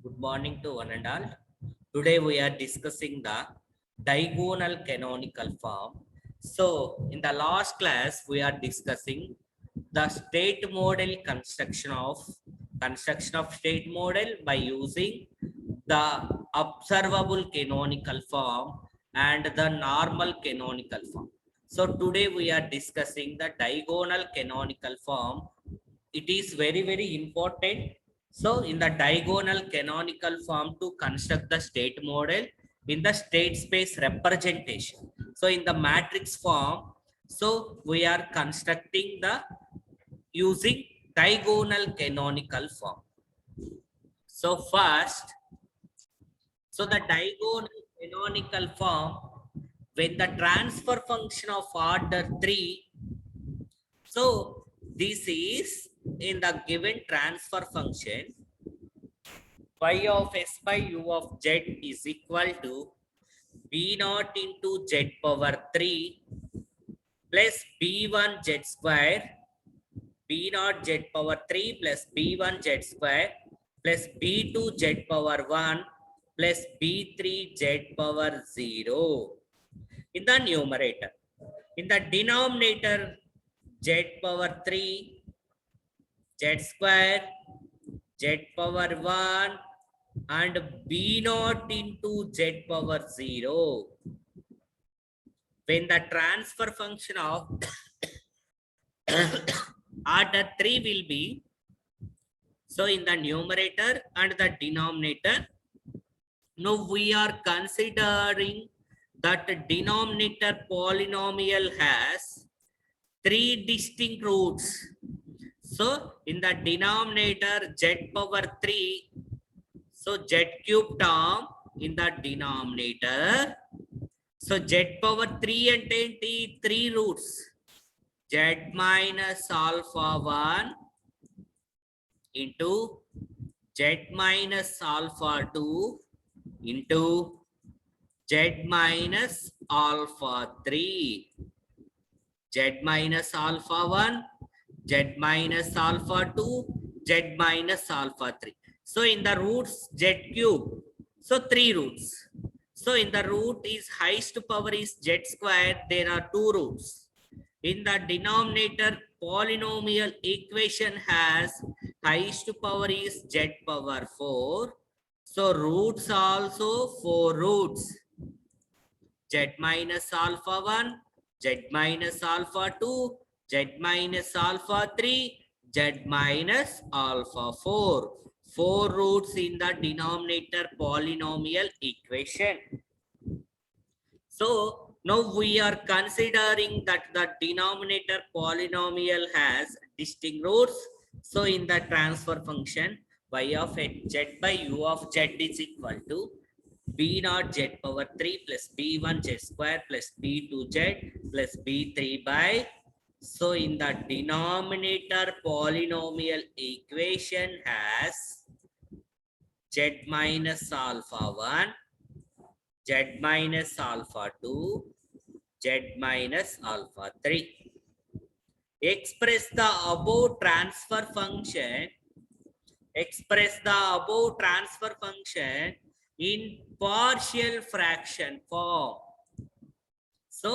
Good morning to one and all. Today we are discussing the diagonal canonical form. So in the last class we are discussing the state model construction of state model by using the observable canonical form and the normal canonical form. So today we are discussing the diagonal canonical form. It is very important. So in the diagonal canonical form to construct the state model in the state space representation, so in the matrix form, so we are constructing the using diagonal canonical form. So first, so the diagonal canonical form, when the transfer function of order 3, so this is in the given transfer function y of s by u of z is equal to b naught into z power 3 plus b1 z square, b naught z power 3 plus b1 z square plus b2 z power 1 plus b3 z power 0 in the numerator. In the denominator, z power 3 z square z power 1 and b naught into z power 0. When the transfer function of order 3 will be, so in the numerator and the denominator, now we are considering that denominator polynomial has 3 distinct roots. So in the denominator z power 3, so z cube term in the denominator. So z power 3 అంటే 3 roots. Z minus alpha 1 into z minus alpha 2 into z minus alpha 3. Z minus alpha 1, z minus alpha 2, z minus alpha 3. So in the roots z cube, so 3 roots. So in the root is highest power is z square, there are 2 roots. In the denominator polynomial equation has highest power is z power 4. So roots also 4 roots. Z minus alpha 1, z minus alpha 2, z minus alpha 3, z minus alpha 4. 4 roots in the denominator polynomial equation. So now we are considering that the denominator polynomial has distinct roots. So in the transfer function, y of z by u of z is equal to b naught z power 3 plus b1 z square plus b2 z plus b3 by, so in the denominator polynomial equation has z minus alpha 1, z minus alpha 2, z minus alpha 3. Express the above transfer function. Express the above transfer function in partial fraction form. So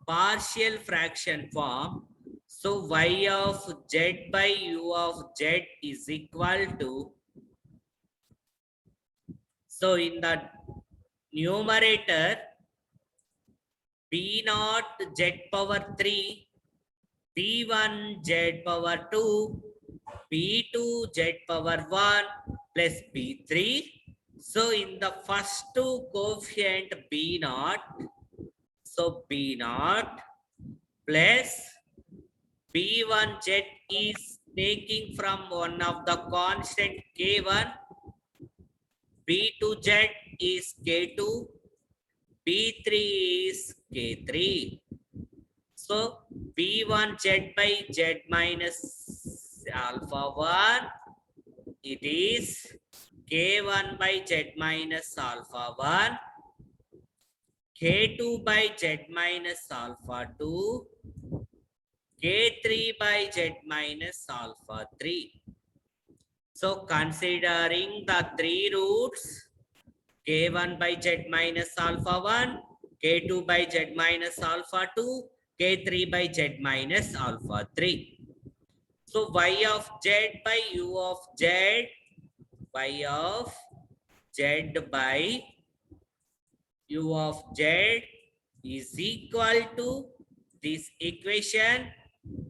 partial fraction form. So y of z by u of z is equal to, so in the numerator b naught z power 3, b1 z power 2, b2 z power 1 plus b3. So in the first two coefficient b naught, so b naught plus b1 z is taking from one of the constant k1, b2 z is k2, b3 is k3. So b1 z by z minus alpha 1, it is k1 by z minus alpha 1, k2 by z minus alpha 2, k3 by z minus alpha 3. So considering the three roots, k1 by z minus alpha 1, k2 by z minus alpha 2, k3 by z minus alpha 3. So y of z by u of z, y of z by u of z is equal to this equation.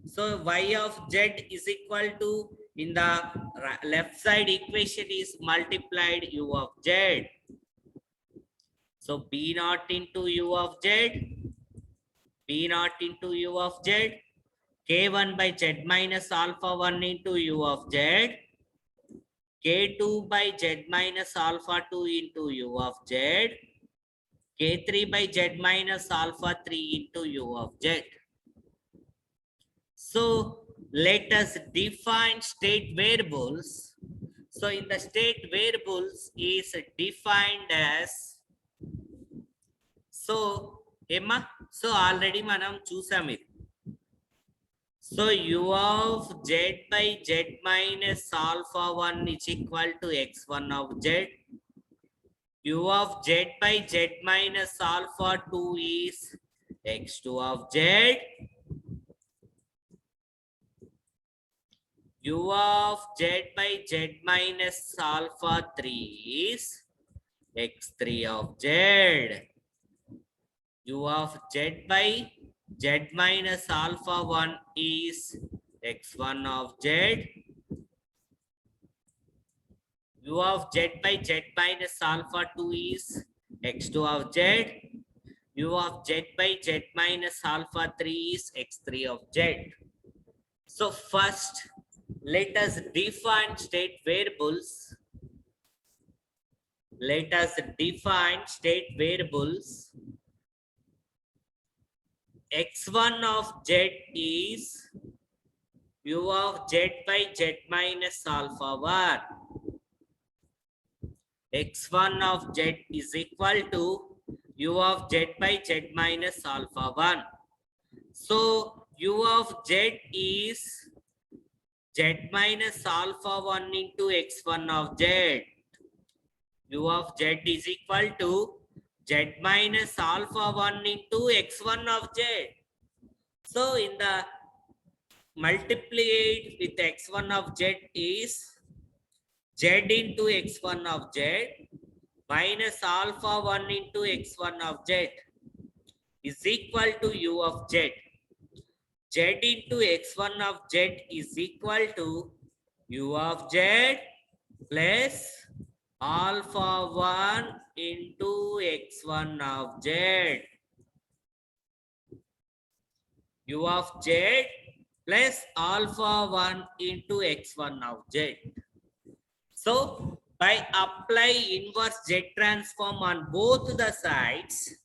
So y of z is equal to, in the left side equation is multiplied u of z. So b naught into u of z, b naught into u of z, k1 by z minus alpha 1 into u of z, k2 by z minus alpha 2 into u of z, k3 by z minus alpha 3 into u of z. So let us define state variables. So in the state variables is defined as, so Emma, so already manam chusam it. So u of z by z minus alpha 1 is equal to x1 of z. U of z by z minus alpha 2 is x2 of z. U of z by z minus alpha 3 is x3 of z. U of z by z minus alpha 1 is x1 of z. U of z by z minus alpha 2 is x2 of z. U of z by z minus alpha 3 is x3 of z. So first, let us define state variables. Let us define state variables. X1 of z is u of z by z minus alpha 1. X1 of z is equal to u of z by z minus alpha 1. So u of z is z minus alpha 1 into x1 of z. U of z is equal to z minus alpha 1 into x1 of z. So in the multiplied with x1 of z is z into x1 of z minus alpha 1 into x1 of z is equal to u of z. Z into x1 of z is equal to u of z plus alpha 1 into x1 of z. U of z plus alpha 1 into x1 of z. So by apply inverse z transform on both the sides,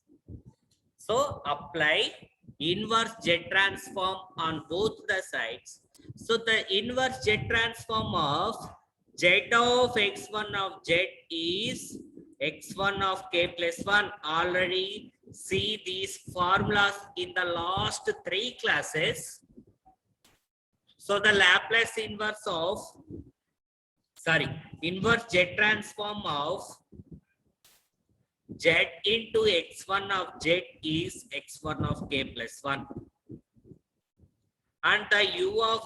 so apply inverse z transform on both the sides. So the inverse z transform of z of x1 of z is x1 of k plus 1. Already see these formulas in the last 3 classes. So the Laplace inverse of, inverse z transform of z into x1 of z is x1 of k plus 1. And the u of